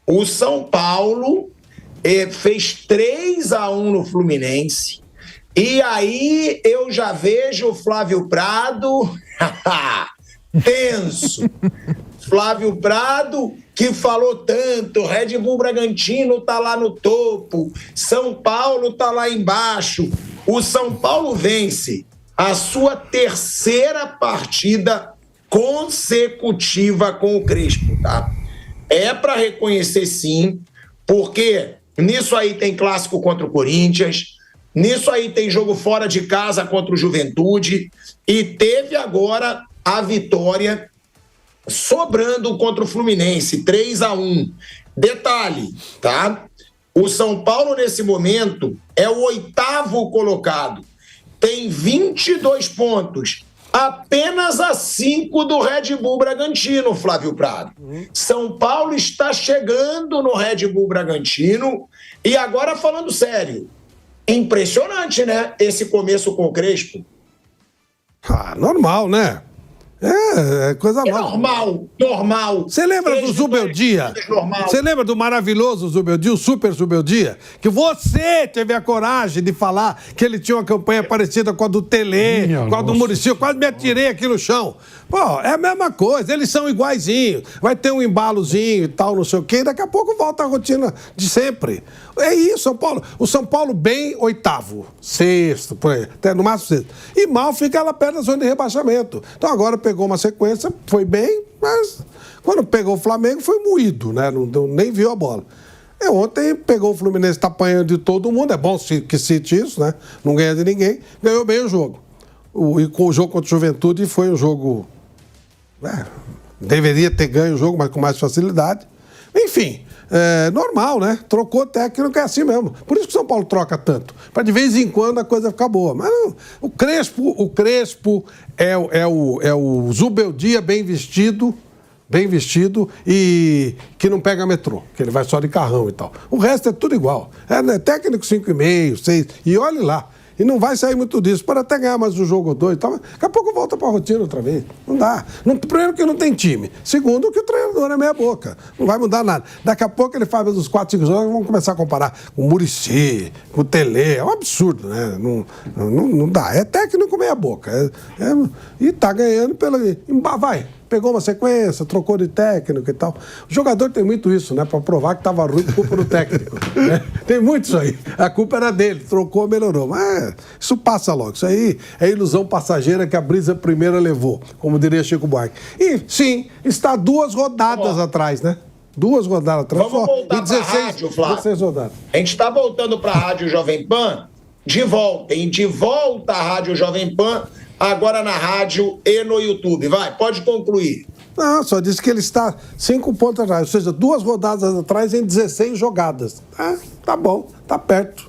O São Paulo fez 3-1 no Fluminense. E aí eu já vejo o Flávio Prado tenso. Flávio Prado, que falou tanto, Red Bull Bragantino tá lá no topo, São Paulo tá lá embaixo. O São Paulo vence a sua terceira partida consecutiva com o Crespo, tá? É para reconhecer, sim, porque nisso aí tem clássico contra o Corinthians, nisso aí tem jogo fora de casa contra o Juventude e teve agora a vitória sobrando contra o Fluminense, 3-1. Detalhe, tá? O São Paulo, nesse momento, é o 8º colocado. Tem 22 pontos. Apenas a 5 do Red Bull Bragantino, Flávio Prado. São Paulo está chegando no Red Bull Bragantino. E agora, falando sério, impressionante, né? Esse começo com o Crespo. Normal, né? É coisa nova. Normal. Você lembra do Zubeldia? Você lembra do maravilhoso Zubeldia, o super Zubeldia? Que você teve a coragem de falar que ele tinha uma campanha parecida com a do Tele, com a do Muricy. Eu quase me atirei aqui no chão. Pô, é a mesma coisa, eles são iguaizinhos. Vai ter um embalozinho e tal, não sei o quê, e daqui a pouco volta a rotina de sempre. É isso, São Paulo. O São Paulo bem 8º, 6º, por aí, até no máximo 6º. E mal fica ela perto da zona de rebaixamento. Então agora pegou uma sequência, foi bem, mas quando pegou o Flamengo foi moído, né? Nem viu a bola. Ontem pegou o Fluminense, tá apanhando de todo mundo, é bom que cite isso, né? Não ganha de ninguém, ganhou bem o jogo. E com o jogo contra o Juventude foi um jogo... deveria ter ganho o jogo, mas com mais facilidade. Enfim, normal, né? Trocou técnico, é assim mesmo. Por isso que o São Paulo troca tanto. Para de vez em quando a coisa ficar boa. Mas não, o Crespo é o Zubeldia bem vestido e que não pega metrô, que ele vai só de carrão e tal. O resto é tudo igual. Né? Técnico 5,5, 6, e olhe lá. E não vai sair muito disso. Pode até ganhar mais um jogo ou dois e tal, mas daqui a pouco volta para a rotina outra vez. Não dá. Primeiro que não tem time. Segundo que o treinador é meia boca. Não vai mudar nada. Daqui a pouco ele faz uns 4, 5 jogos e vão começar a comparar com o Muricy, com o Tele. É um absurdo, né? Não dá. É técnico meia boca. E tá ganhando pela... Vai. Pegou uma sequência, trocou de técnico e tal. O jogador tem muito isso, né? Pra provar que tava ruim, culpa do técnico. Né? Tem muito isso aí. A culpa era dele, trocou, melhorou. Mas isso passa logo. Isso aí é ilusão passageira que a brisa primeira levou, como diria Chico Buarque. E, sim, está 2 rodadas atrás, né? 2 rodadas atrás. Vamos voltar para a rádio, Flávio. 16 rodadas. A gente está voltando para a Rádio Jovem Pan, de volta à Rádio Jovem Pan, agora na rádio e no YouTube. Vai, pode concluir. Não, só disse que ele está 5 pontos atrás, ou seja, 2 rodadas atrás em 16 jogadas. Tá bom, tá perto.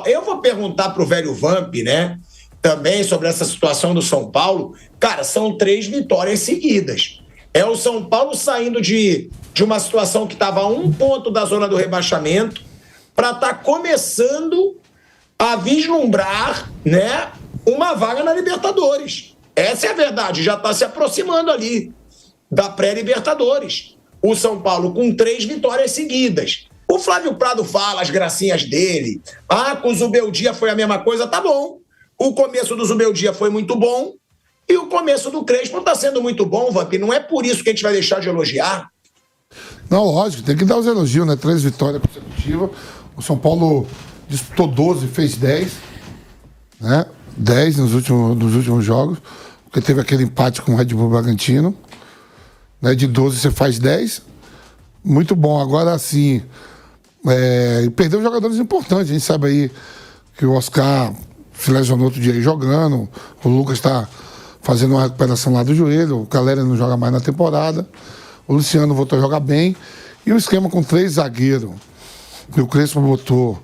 Eu vou perguntar pro velho Vamp, né, também sobre essa situação do São Paulo. Cara, são 3 vitórias seguidas. É o São Paulo saindo de uma situação que estava a 1 ponto da zona do rebaixamento para estar começando a vislumbrar, né, uma vaga na Libertadores. Essa é a verdade, já está se aproximando ali da pré-Libertadores. O São Paulo com 3 vitórias seguidas. O Flávio Prado fala as gracinhas dele. Com o Zubeldia foi a mesma coisa, tá bom. O começo do Zubeldia foi muito bom e o começo do Crespo está sendo muito bom, Vamp. Não é por isso que a gente vai deixar de elogiar. Não, lógico, tem que dar os elogios, né? 3 vitórias consecutivas. O São Paulo disputou 12, fez 10, né? 10 nos últimos jogos, porque teve aquele empate com o Red Bull Bragantino, né? De 12 você faz 10, muito bom. Agora sim, perdeu jogadores importantes, a gente sabe aí que o Oscar se lesionou outro dia aí jogando, o Lucas está fazendo uma recuperação lá do joelho, o Calera não joga mais na temporada, o Luciano voltou a jogar bem, e o esquema com 3 zagueiros, que o Crespo botou,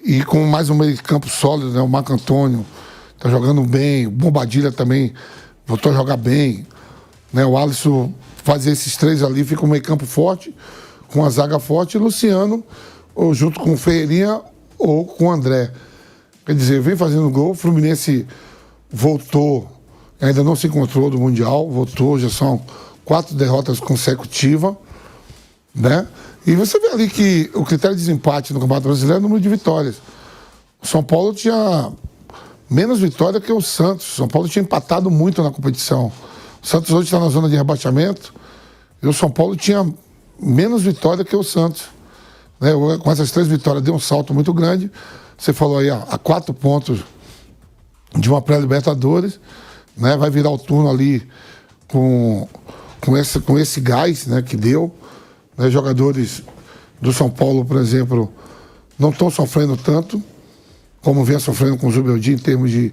e com mais um meio de campo sólido, né? O Marco Antônio tá jogando bem, o Bombadilha também voltou a jogar bem, né? O Alisson fazer esses 3 ali, fica um meio campo forte, com a zaga forte, e o Luciano, ou junto com o Ferreirinha ou com o André. Quer dizer, vem fazendo gol, o Fluminense voltou, ainda não se encontrou do Mundial, voltou, já são 4 derrotas consecutivas, né? E você vê ali que o critério de desempate no Campeonato Brasileiro é o número de vitórias. O São Paulo tinha menos vitória que o Santos. O São Paulo tinha empatado muito na competição. O Santos hoje está na zona de rebaixamento e o São Paulo tinha menos vitória que o Santos. Né? Com essas 3 vitórias deu um salto muito grande. Você falou aí, a 4 pontos de uma pré-Libertadores, né? Vai virar o turno ali com esse gás, né, que deu. Né? Jogadores do São Paulo, por exemplo, não estão sofrendo tanto como vem sofrendo com o Zubeldia em termos de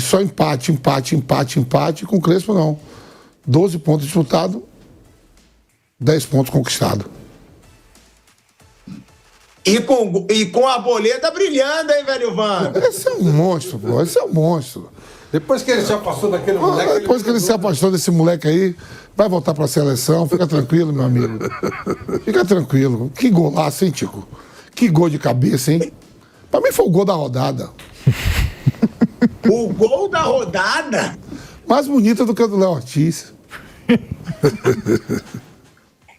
só empate. Com o Crespo, não. 12 pontos disputados, 10 pontos conquistados. E com a boleta brilhando, hein, velho Van? Esse é um monstro, pô. Esse é um monstro. Depois que ele se afastou daquele moleque... Depois que ele se afastou desse moleque aí, vai voltar pra seleção. Fica tranquilo, meu amigo. Fica tranquilo. Que golaço, hein, Tico? Que gol de cabeça, hein? Pra mim foi o gol da rodada. O gol da rodada? Mais bonita do que o do Léo Ortiz.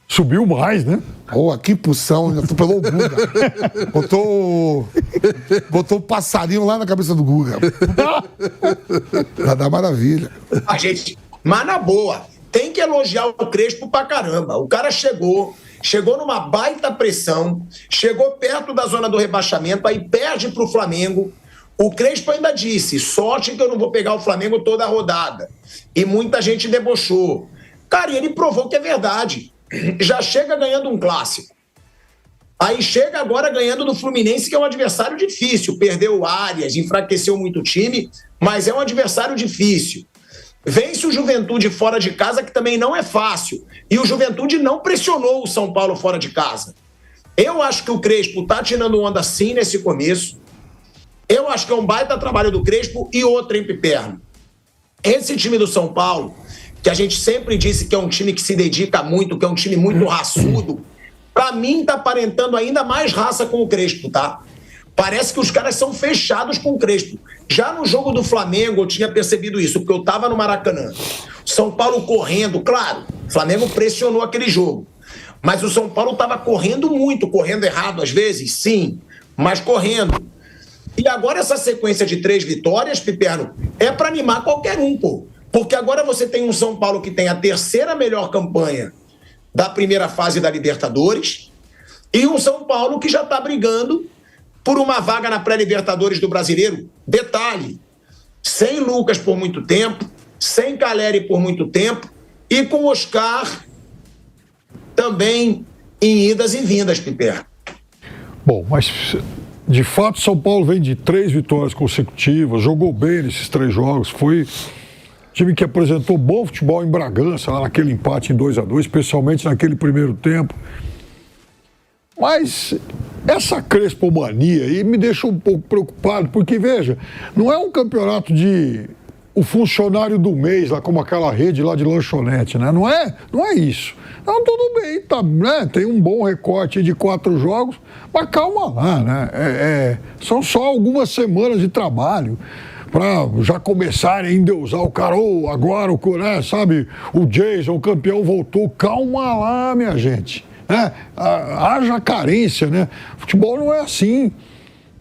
Subiu mais, né? Pô, que impulsão, atropelou o Guga. Botou o passarinho lá na cabeça do Guga. Vai dar maravilha. A gente, mas na boa, tem que elogiar o Crespo pra caramba. O cara chegou numa baita pressão, chegou perto da zona do rebaixamento, aí perde pro Flamengo. O Crespo ainda disse, sorte que eu não vou pegar o Flamengo toda a rodada. E muita gente debochou. Cara, e ele provou que é verdade. Já chega ganhando um clássico. Aí chega agora ganhando do Fluminense, que é um adversário difícil. Perdeu o Arias, enfraqueceu muito o time, mas é um adversário difícil. Vence o Juventude fora de casa, que também não é fácil. E o Juventude não pressionou o São Paulo fora de casa. Eu acho que o Crespo tá tirando onda sim nesse começo. Eu acho que é um baita trabalho do Crespo e outra, hein, Piperno? Esse time do São Paulo, que a gente sempre disse que é um time que se dedica muito, que é um time muito raçudo, pra mim tá aparentando ainda mais raça com o Crespo, tá? Parece que os caras são fechados com o Crespo. Já no jogo do Flamengo eu tinha percebido isso, porque eu tava no Maracanã. São Paulo correndo, claro, o Flamengo pressionou aquele jogo. Mas o São Paulo tava correndo muito, correndo errado às vezes, sim, mas correndo. E agora essa sequência de 3 vitórias, Piperno, é pra animar qualquer um, pô. Porque agora você tem um São Paulo que tem a 3ª melhor campanha da primeira fase da Libertadores e um São Paulo que já está brigando por uma vaga na pré-Libertadores do Brasileiro. Detalhe, sem Lucas por muito tempo, sem Caleri por muito tempo e com Oscar também em idas e vindas, Piper. Bom, mas de fato São Paulo vem de 3 vitórias consecutivas, jogou bem nesses 3 jogos, foi... time que apresentou bom futebol em Bragança, lá naquele empate em 2-2, especialmente naquele primeiro tempo. Mas essa Crespo-mania aí me deixa um pouco preocupado, porque, veja, não é um campeonato de o funcionário do mês, lá como aquela rede lá de lanchonete, né? Não é isso. Não, tudo bem, tá, né? Tem um bom recorte de 4 jogos, mas calma lá, né? São só algumas semanas de trabalho para já começarem a endeusar o cara, agora o, né, sabe, o Jason, o campeão, voltou. Calma lá, minha gente. Né? Haja carência, né? Futebol não é assim.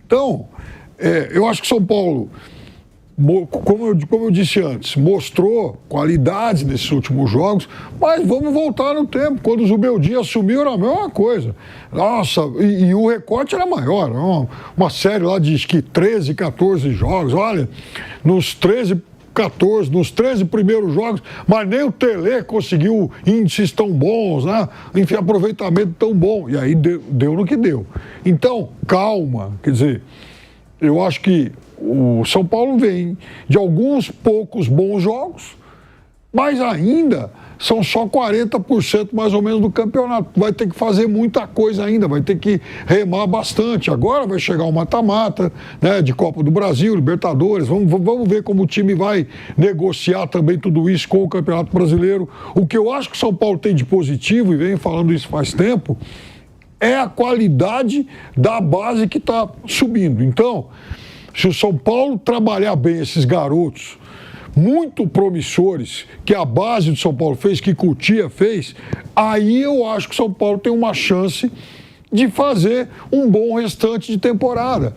Então, eu acho que São Paulo, como eu disse antes, mostrou qualidades nesses últimos jogos, mas vamos voltar no tempo. Quando o Zubeldia assumiu era a mesma coisa. Nossa, e o recorte era maior. Uma série lá de acho que 13, 14 jogos. Olha, nos 13 primeiros jogos, mas nem o Tele conseguiu índices tão bons, né? Enfim, aproveitamento tão bom. E aí deu no que deu. Então, calma. Quer dizer, eu acho que o São Paulo vem de alguns poucos bons jogos, mas ainda são só 40% mais ou menos do campeonato. Vai ter que fazer muita coisa ainda, vai ter que remar bastante. Agora vai chegar o mata-mata, né, de Copa do Brasil, Libertadores. Vamos ver como o time vai negociar também tudo isso com o Campeonato Brasileiro. O que eu acho que o São Paulo tem de positivo, e venho falando isso faz tempo, é a qualidade da base que está subindo. Então, se o São Paulo trabalhar bem esses garotos, muito promissores que a base do São Paulo fez, que Cotia fez, aí eu acho que o São Paulo tem uma chance de fazer um bom restante de temporada.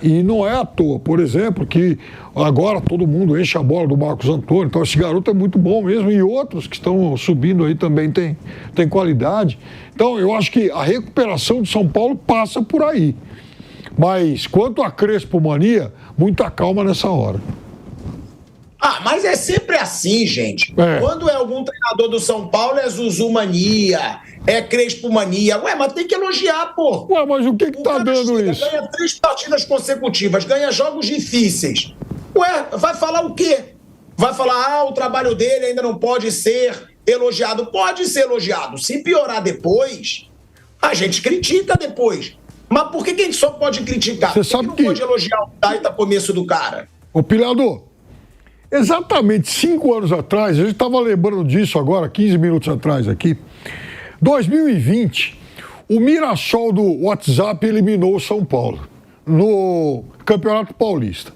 E não é à toa, por exemplo, que agora todo mundo enche a bola do Marcos Antônio, então esse garoto é muito bom mesmo, e outros que estão subindo aí também tem qualidade. Então eu acho que a recuperação de São Paulo passa por aí. Mas quanto a Crespo Mania, muita calma nessa hora. Mas é sempre assim, gente. Quando é algum treinador do São Paulo, é Zuzu Mania, é Crespo Mania. Mas tem que elogiar, pô. Mas o que tá dando isso? Ganha 3 partidas consecutivas, ganha jogos difíceis. Vai falar o quê? Vai falar, o trabalho dele ainda não pode ser elogiado. Pode ser elogiado. Se piorar depois, a gente critica depois. Mas por que a gente só pode criticar? Você sabe por que não pode elogiar o baita começo do cara? Ô, Pilador, exatamente 5 anos atrás, a gente estava lembrando disso agora, 15 minutos atrás aqui, 2020, o Mirassol do WhatsApp eliminou o São Paulo no Campeonato Paulista.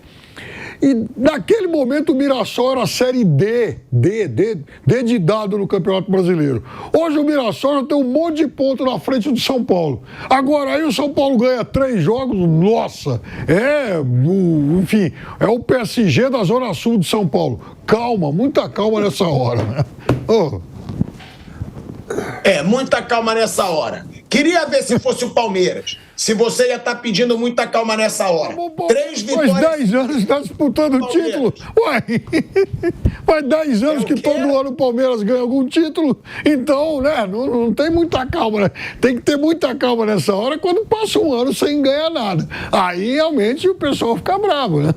E naquele momento o Mirassol era a Série D de dado no Campeonato Brasileiro. Hoje o Mirassol já tem um monte de ponto na frente do São Paulo. Agora aí o São Paulo ganha 3 jogos, nossa, enfim, é o PSG da Zona Sul de São Paulo. Calma, muita calma nessa hora, né? Muita calma nessa hora. Queria ver se fosse o Palmeiras. Se você ia estar pedindo muita calma nessa hora. 3 vitórias. Faz 10 anos que está disputando o título. Faz 10 anos que todo ano o Palmeiras ganha algum título. Então, né, não tem muita calma, né? Tem que ter muita calma nessa hora quando passa um ano sem ganhar nada. Aí realmente o pessoal fica bravo, né?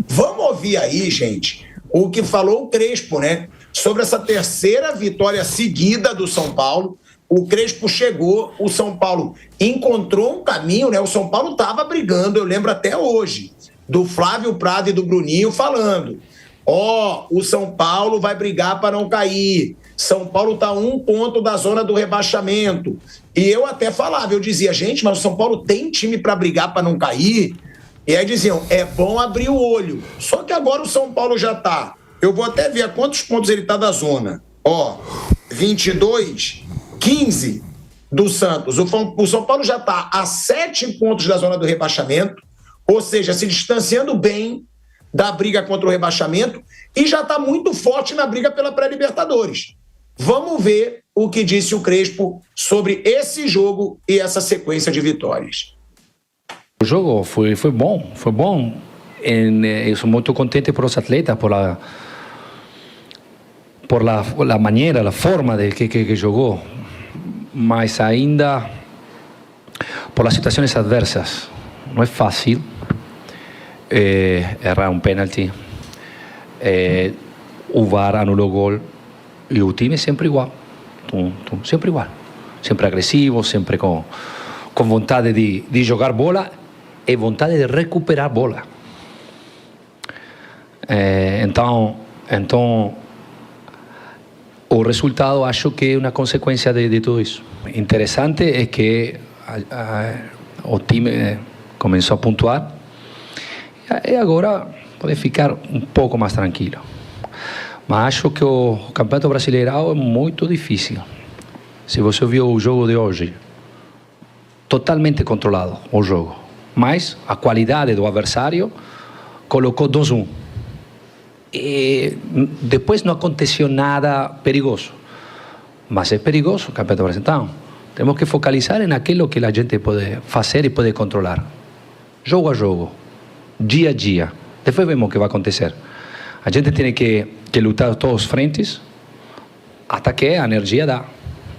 Vamos ouvir aí, gente, o que falou o Crespo, né? Sobre essa terceira vitória seguida do São Paulo. O Crespo chegou, o São Paulo encontrou um caminho, né? O São Paulo estava brigando, eu lembro até hoje, do Flávio Prado e do Bruninho falando: o São Paulo vai brigar para não cair. São Paulo está a 1 ponto da zona do rebaixamento. E eu até falava, eu dizia, gente, mas o São Paulo tem time para brigar para não cair? E aí diziam, é bom abrir o olho. Só que agora o São Paulo já está. Eu vou até ver a quantos pontos ele está da zona. 22, 15 do Santos. O São Paulo já está a 7 pontos da zona do rebaixamento, ou seja, se distanciando bem da briga contra o rebaixamento e já está muito forte na briga pela pré-Libertadores. Vamos ver o que disse o Crespo sobre esse jogo e essa sequência de vitórias. O jogo foi bom. Eu sou muito contente por os atletas, por la maneira, a forma de que jogou, mas ainda por as situações adversas. Não é fácil errar um pênalti, o VAR anulou o gol e o time é sempre igual, sempre agressivo, sempre com vontade de jogar bola e vontade de recuperar bola. Então o resultado acho que é uma consequência de tudo isso. Interessante é que o time começou a pontuar e agora pode ficar um pouco mais tranquilo. Mas acho que o Campeonato Brasileirão é muito difícil. Se você viu o jogo de hoje, totalmente controlado o jogo, mas a qualidade do adversário colocou 2-1. E depois não aconteceu nada perigoso, mas é perigoso o Campeonato Brasileiro. Então, temos que focalizar em aquilo que a gente pode fazer e pode controlar, jogo a jogo, dia a dia. Depois vemos o que vai acontecer. A gente tem que lutar todos os frentes até que a energia dá.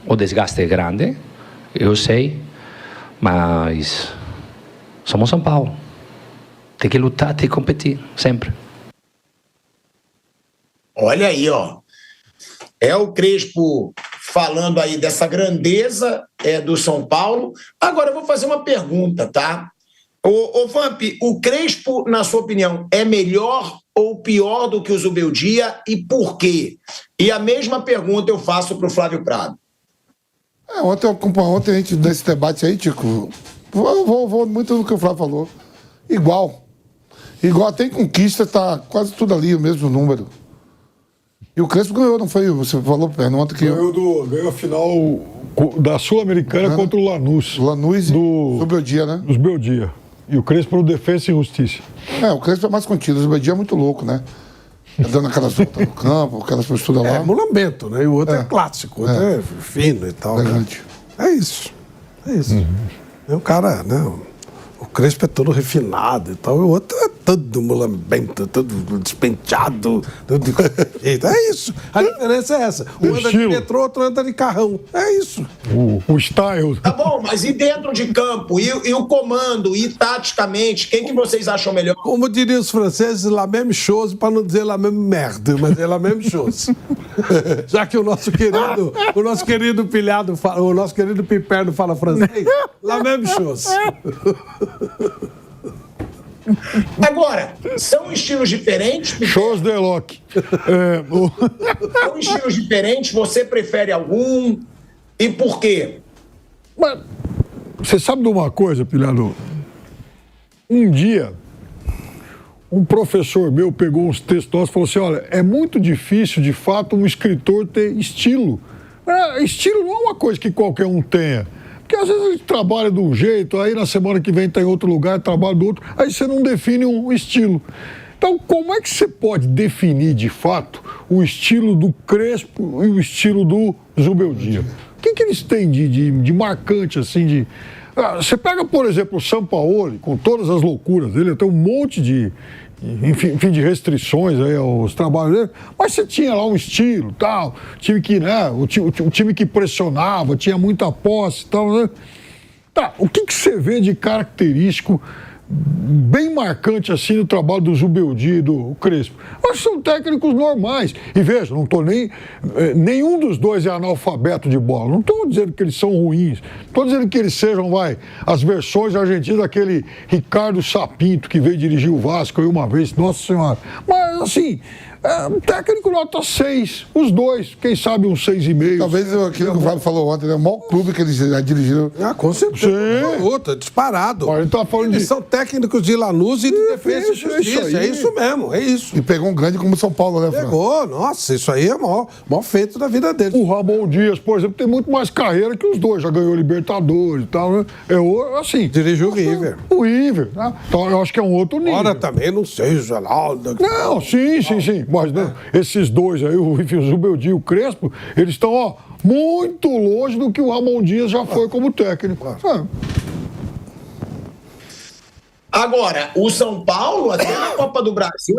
O desgaste é grande, eu sei, mas somos São Paulo. Tem que lutar, tem que competir, sempre. Olha aí, é o Crespo falando aí dessa grandeza do São Paulo. Agora eu vou fazer uma pergunta, tá? Ô Vamp, o Crespo, na sua opinião, é melhor ou pior do que o Zubeldia e por quê? E a mesma pergunta eu faço para o Flávio Prado. Ontem a gente, nesse debate aí, Tico, vou muito no que o Flávio falou. Igual. Igual até em conquista, tá quase tudo ali, o mesmo número. E o Crespo ganhou, não foi? Você falou ontem que... Ganhou a final da Sul-Americana contra o Lanús. Lanús do Beldia, né? Dos Beldia. E o Crespo no Defensa e Justiça. O Crespo é mais contido. O Beldia é muito louco, né? Dando aquelas voltas no campo, aquelas posturas lá. É mulambento, né? E o outro é clássico, o outro é fino e tal. Né? É isso. É um cara, né? O Crespo é todo refinado e tal, e o outro é todo mulambento, todo despenteado, todo de qualquer jeito. É isso. A diferença é essa. Um anda de metrô, outro anda de carrão. É isso. O style. Tá bom, mas e dentro de campo? E o comando? E taticamente? Quem que vocês acham melhor? Como diriam os franceses, la même chose, para não dizer la même merde, mas é la même chose. Já que o nosso querido pilhado, o nosso querido Piperno fala francês, la même chose. Agora, são estilos diferentes? Shows de Loki. São estilos diferentes? Você prefere algum? E por quê? Mas, você sabe de uma coisa, Pilhado? Um dia, um professor meu pegou uns textos nossos e falou assim, olha, é muito difícil, de fato, um escritor ter estilo. Estilo não é uma coisa que qualquer um tenha. Porque às vezes a gente trabalha de um jeito, aí na semana que vem está em outro lugar, trabalha do outro, aí você não define um estilo. Então, como é que você pode definir, de fato, o estilo do Crespo e o estilo do Zubeldia? O que eles têm de marcante, assim, você pega, por exemplo, o Sampaoli, com todas as loucuras dele, tem um monte de restrições aí aos trabalhos dele, mas você tinha lá um estilo, tal, time que, né, o time que pressionava, tinha muita posse e tal, né? Tá, o que você vê de característico bem marcante assim no trabalho do Zubeldia e do Crespo? Mas são técnicos normais. E veja, não estou nenhum dos dois é analfabeto de bola. Não estou dizendo que eles são ruins. Estou dizendo que eles sejam, as versões argentinas daquele Ricardo Sapinto que veio dirigir o Vasco aí uma vez. Nossa Senhora. Mas assim, um técnico nota 6, os dois, quem sabe um 6,5. Talvez aquilo que o Fábio falou ontem, né? O maior clube que eles já dirigiram. Com certeza. Outra, disparado. Olha, tá falando eles são técnicos de Lanús e de Defesa e Justiça. É isso mesmo, é isso. E pegou um grande como São Paulo, né, Fran? Pegou, nossa, isso aí é o maior feito da vida dele. O Ramon Dias, por exemplo, tem muito mais carreira que os dois, já ganhou Libertadores e tal, né? Assim. Dirigiu o River. O River, né? Então eu acho que é um outro nível. Ora, também não seja lá. Não, sim. Mas né, esses dois aí, o Zubeldia e o Crespo, eles estão, muito longe do que o Ramon Dias já foi como técnico. Agora, o São Paulo, até na Copa do Brasil,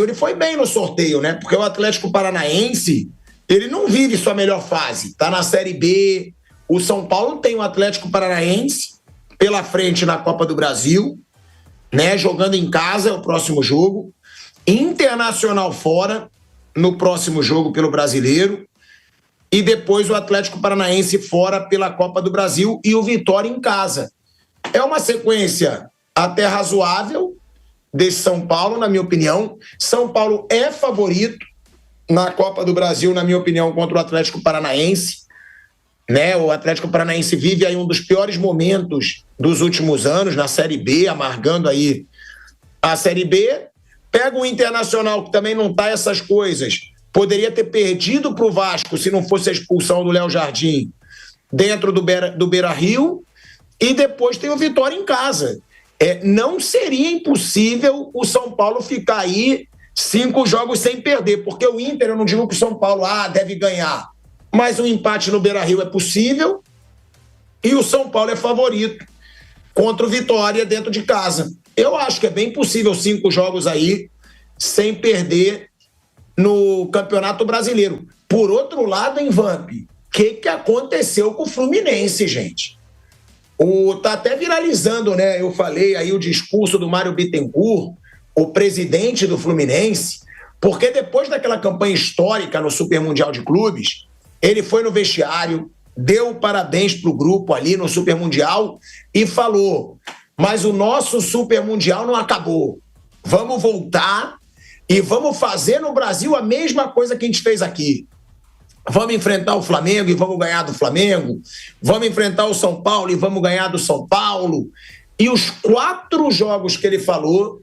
ele foi bem no sorteio, né? Porque o Atlético Paranaense, ele não vive sua melhor fase. Tá na Série B. O São Paulo tem o Atlético Paranaense pela frente na Copa do Brasil, né? Jogando em casa, é o próximo jogo. Internacional fora, no próximo jogo pelo Brasileiro. E depois o Atlético Paranaense fora pela Copa do Brasil e o Vitória em casa. É uma sequência até razoável desse São Paulo, na minha opinião. São Paulo é favorito na Copa do Brasil, na minha opinião, contra o Atlético Paranaense. Né? O Atlético Paranaense vive aí um dos piores momentos dos últimos anos na Série B, amargando aí a Série B. Pega o Internacional, que também não tá essas coisas. Poderia ter perdido para o Vasco se não fosse a expulsão do Léo Jardim dentro do Beira-Rio. E depois tem o Vitória em casa. Não seria impossível o São Paulo ficar aí 5 jogos sem perder, porque o Inter, eu não digo que o São Paulo deve ganhar, mas um empate no Beira-Rio é possível e o São Paulo é favorito contra o Vitória dentro de casa. Eu acho que é bem possível 5 jogos aí sem perder no Campeonato Brasileiro. Por outro lado, em Vamp, o que aconteceu com o Fluminense, gente? Tá até viralizando, né? Eu falei aí o discurso do Mário Bittencourt, o presidente do Fluminense, porque depois daquela campanha histórica no Super Mundial de Clubes, ele foi no vestiário, deu parabéns pro grupo ali no Super Mundial e falou: mas o nosso Super Mundial não acabou. Vamos voltar e vamos fazer no Brasil a mesma coisa que a gente fez aqui. Vamos enfrentar o Flamengo e vamos ganhar do Flamengo. Vamos enfrentar o São Paulo e vamos ganhar do São Paulo. E os 4 jogos que ele falou,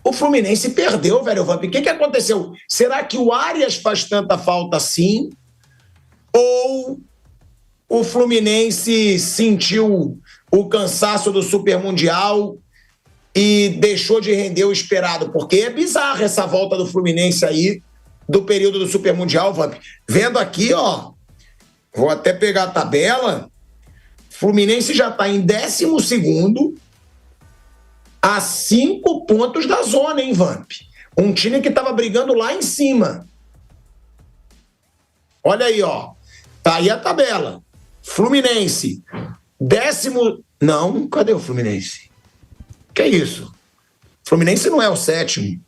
o Fluminense perdeu, velho Vamp. O que aconteceu? Será que o Arias faz tanta falta assim? Ou o Fluminense sentiu o cansaço do Super Mundial e deixou de render o esperado? Porque é bizarra essa volta do Fluminense aí, do período do Super Mundial, Vamp. Vendo aqui, ó, vou até pegar a tabela, Fluminense já está em 12º, a 5 pontos da zona, hein, Vamp? Um time que estava brigando lá em cima. Olha aí, ó. Tá aí a tabela. Fluminense, 10º... Não, cadê o Fluminense? Que é isso? Fluminense não é o 7º.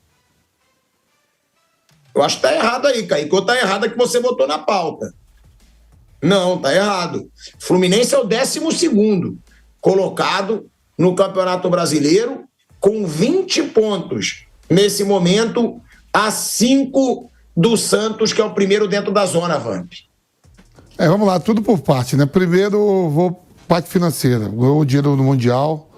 Eu acho que tá errado aí, Kaique. Ou tá errado é que você botou na pauta. Não, tá errado. Fluminense é o 12º colocado no Campeonato Brasileiro com 20 pontos. Nesse momento, a 5 do Santos, que é o primeiro dentro da zona, Vamp. Vamos lá, tudo por parte, né? Primeiro, vou parte financeira. O dinheiro no Mundial,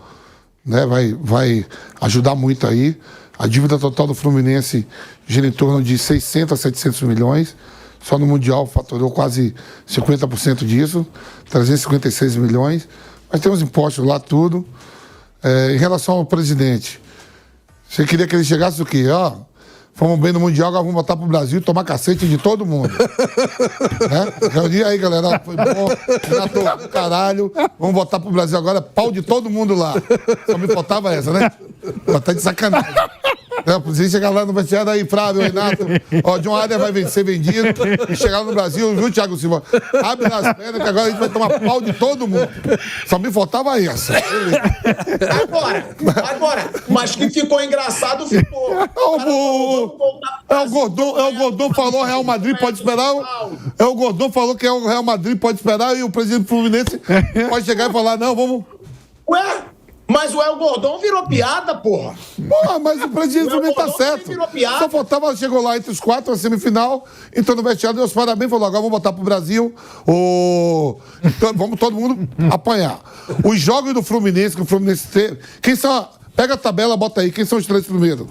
né? Vai ajudar muito aí. A dívida total do Fluminense gira em torno de 600 a 700 milhões. Só no Mundial faturou quase 50% disso, 356 milhões. Mas tem os impostos lá, tudo. Em relação ao presidente, você queria que ele chegasse o quê? Fomos bem no Mundial, agora vamos botar pro Brasil e tomar cacete de todo mundo. Né? Reuni aí, galera. Foi bom. Renato, do caralho. Vamos botar pro Brasil agora, pau de todo mundo lá. Só me faltava essa, né? Tá de sacanagem. Você chegar lá no vestiário aí, Flávio, Renato, John Arias vai ser vendido e chegar no Brasil, viu, Thiago Silva? Abre nas pernas que agora a gente vai tomar pau de todo mundo. Só me faltava essa. Agora, mas que ficou engraçado, ficou. O Gordon falou Real Madrid pode esperar. O Gordon falou que o Real Madrid pode esperar e o presidente do Fluminense pode chegar e falar, não, vamos... Ué? Mas o El Gordon virou piada, porra. Porra, mas o presidente do Fluminense tá certo. Só faltava, chegou lá entre os 4, a semifinal, entrou no vestiário, deu os parabéns, falou, agora vamos botar pro Brasil, então, vamos todo mundo apanhar. Os jogos do Fluminense, que o Fluminense teve, quem são, pega a tabela, bota aí, quem são os 3 primeiros?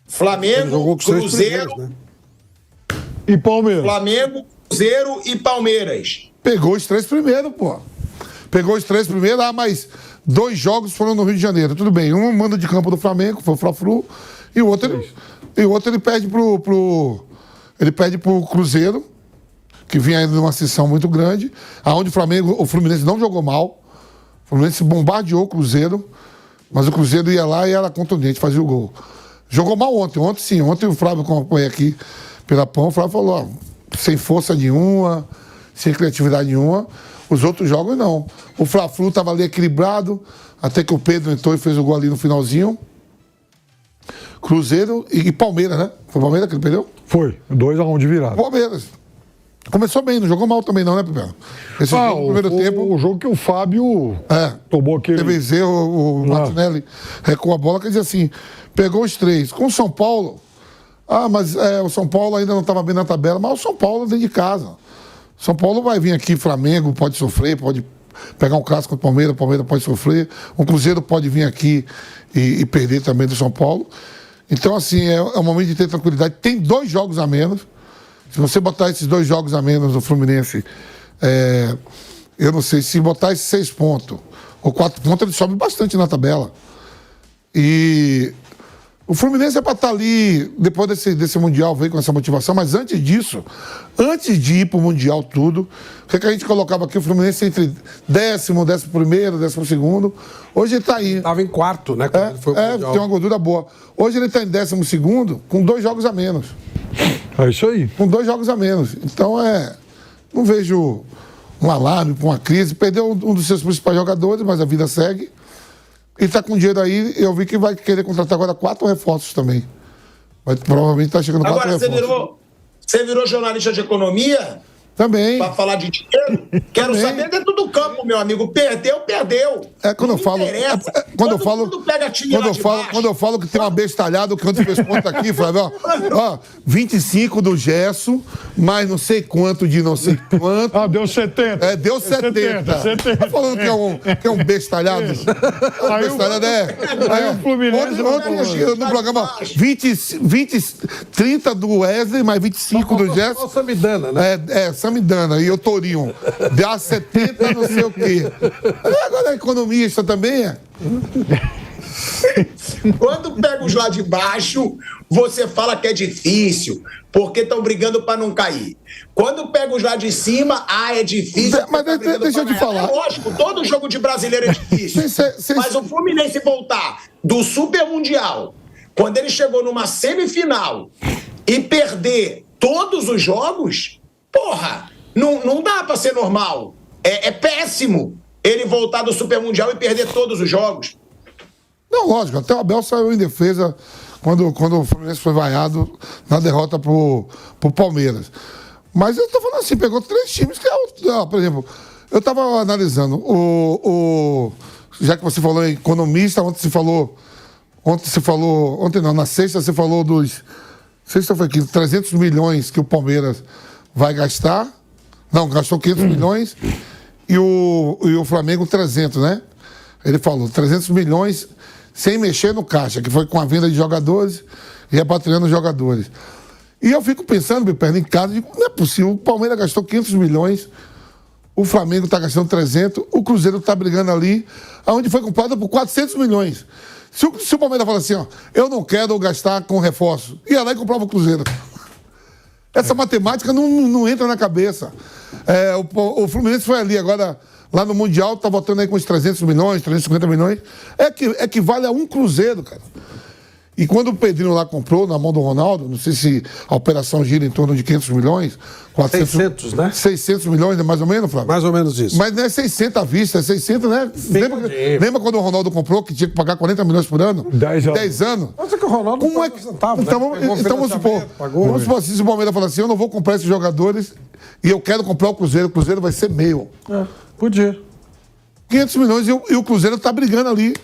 Flamengo, Cruzeiro... né? E Palmeiras. Flamengo, Cruzeiro e Palmeiras. Pegou os 3 primeiros, pô. Pegou os 3 primeiros, mas 2 jogos foram no Rio de Janeiro. Tudo bem, um manda de campo do Flamengo, foi o Fla-Flu, e o outro ele perde pro Cruzeiro, que vinha ainda numa sessão muito grande, aonde o Fluminense não jogou mal. O Fluminense bombardeou o Cruzeiro, mas o Cruzeiro ia lá e era contundente, fazia o gol. Jogou mal ontem sim. Ontem o Flávio, que eu acompanhei aqui pela PAN, o Flávio falou, sem força nenhuma, sem criatividade nenhuma. Os outros jogos, não. O Fla-Flu estava ali equilibrado, até que o Pedro entrou e fez o gol ali no finalzinho. Cruzeiro e Palmeiras, né? Foi o Palmeiras que ele perdeu? Foi, 2-1 de virada. Palmeiras. Começou bem, não jogou mal também não, né, Pepino? Esse jogo, no primeiro tempo... O jogo que o Fábio tomou aquele... Teve o Martinelli recuou a bola, quer dizer assim, pegou os 3. Com o São Paulo, mas o São Paulo ainda não estava bem na tabela, mas o São Paulo dentro de casa. São Paulo vai vir aqui, Flamengo pode sofrer, pode pegar um clássico contra o Palmeiras pode sofrer, o Cruzeiro pode vir aqui e perder também do São Paulo. Então, assim, é um momento de ter tranquilidade. Tem 2 jogos a menos. Se você botar esses 2 jogos a menos no Fluminense, eu não sei, se botar esses 6 pontos ou 4 pontos, ele sobe bastante na tabela. E o Fluminense é para estar ali, depois desse Mundial, veio com essa motivação, mas antes disso, antes de ir para o Mundial tudo, o que a gente colocava aqui? O Fluminense entre 10º, 11º, 12º. Hoje ele está aí. Estava em 4º, né? Quando ele foi pro Mundial. Tem uma gordura boa. Hoje ele está em 12º, com 2 jogos a menos. É isso aí. Com 2 jogos a menos. Então, não vejo um alarme, uma crise. Perdeu um dos seus principais jogadores, mas a vida segue. E está com dinheiro aí, eu vi que vai querer contratar agora 4 reforços também. Provavelmente está chegando 4 reforços. Agora, você virou jornalista de economia? Também. Pra falar de dinheiro. Quero Também. saber dentro do campo, meu amigo. Perdeu, perdeu. Quando eu falo. Quando eu falo. Quando eu falo que tem uma bestalhada, que ontem fez conta aqui, Flávio, ó, 25 do Gesso, mais não sei quanto de não sei quanto. Ah, deu 70. Deu 70. Tá falando que é um bestalhado? Bestalhado Aí o Fluminense. Ontem eu cheguei no programa 30 do Wesley, mais 25 do Gesso. Só Samidana, né? Samidana e o Torinho. Dá 70 não sei o quê. Agora é economista também, Quando pega os lá de baixo, você fala que é difícil, porque estão brigando para não cair. Quando pega os lá de cima, é difícil. Mas deixa eu te falar. É lógico, todo jogo de brasileiro é difícil. Mas o Fluminense voltar do Super Mundial, quando ele chegou numa semifinal e perder todos os jogos, porra, não dá para ser normal. É péssimo ele voltar do Super Mundial e perder todos os jogos. Não, lógico, até o Abel saiu em defesa quando o Fluminense foi vaiado na derrota pro Palmeiras. Mas eu tô falando assim, pegou 3 times que por exemplo, eu tava analisando já que você falou em economista, na sexta você falou sexta foi aqui, 300 milhões que o Palmeiras vai gastar. Não, gastou 500 milhões e o Flamengo 300, né? Ele falou 300 milhões sem mexer no caixa, que foi com a venda de jogadores e repatriando os jogadores. E eu fico pensando, meu perna em casa, digo, não é possível, o Palmeiras gastou 500 milhões, o Flamengo está gastando 300, o Cruzeiro está brigando ali, onde foi comprado por 400 milhões. Se o Palmeiras fala assim, eu não quero gastar com reforço, ia lá e comprava o Cruzeiro. Essa matemática não entra na cabeça. O Fluminense foi ali agora, lá no Mundial, tá voltando aí com uns 300 milhões, 350 milhões. Equivale a um Cruzeiro, cara. E quando o Pedrinho lá comprou, na mão do Ronaldo, não sei se a operação gira em torno de 500 milhões, 400, 600, né? 600 milhões, né, mais ou menos, Flávio? Mais ou menos isso. Mas não é 600 à vista, é 600, né? Lembra quando o Ronaldo comprou, que tinha que pagar 40 milhões por ano? 10 anos. Mas é que o Ronaldo Como é que... Então vamos supor assim, se o Palmeiras falar assim, eu não vou comprar esses jogadores e eu quero comprar o Cruzeiro vai ser meu. Podia. 500 milhões e o Cruzeiro está brigando ali.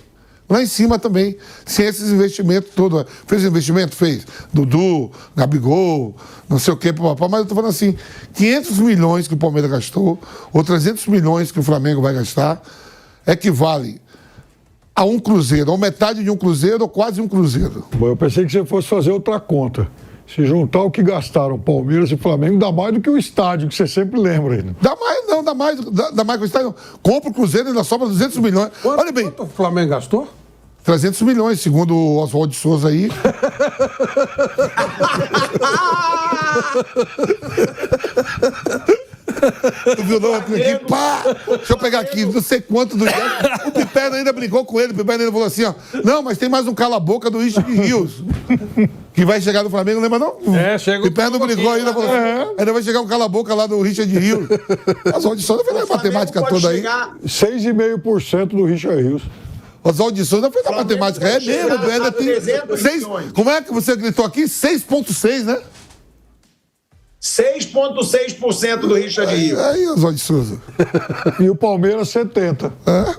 Lá em cima também, sem esses investimentos todos. Fez investimento? Fez. Dudu, Gabigol, não sei o quê, mas eu tô falando assim, 500 milhões que o Palmeiras gastou, ou 300 milhões que o Flamengo vai gastar, equivale a um Cruzeiro, ou metade de um Cruzeiro, ou quase um Cruzeiro. Bom, eu pensei que você fosse fazer outra conta. Se juntar o que gastaram Palmeiras e Flamengo, dá mais do que o estádio, que você sempre lembra ainda. Dá mais que o estádio. Compra o Cruzeiro e ainda sobra 200 milhões. Olha bem. Quanto o Flamengo gastou? 300 milhões, segundo o Oswaldo de Souza aí. Tu viu não? Aqui, pá! Deixa eu pegar aqui, não sei quanto do O Piperno ainda brincou com ele, o Piperno ainda falou assim, não, mas tem mais um cala-boca do Richard Rios, que vai chegar no Flamengo, lembra não? Chega. O Piperno brigou ainda, falou ainda vai chegar um cala-boca lá do Richard Rios. Oswaldo de Souza fez a matemática toda aí. 6,5% do Richard Rios. Oswaldo de Souza fez a matemática. É mesmo, ainda tem 6. Como é que você gritou aqui? 6,6, né? 6,6% do Richard Rios. Aí, Oswaldo de Souza. E o Palmeiras, 70%. É?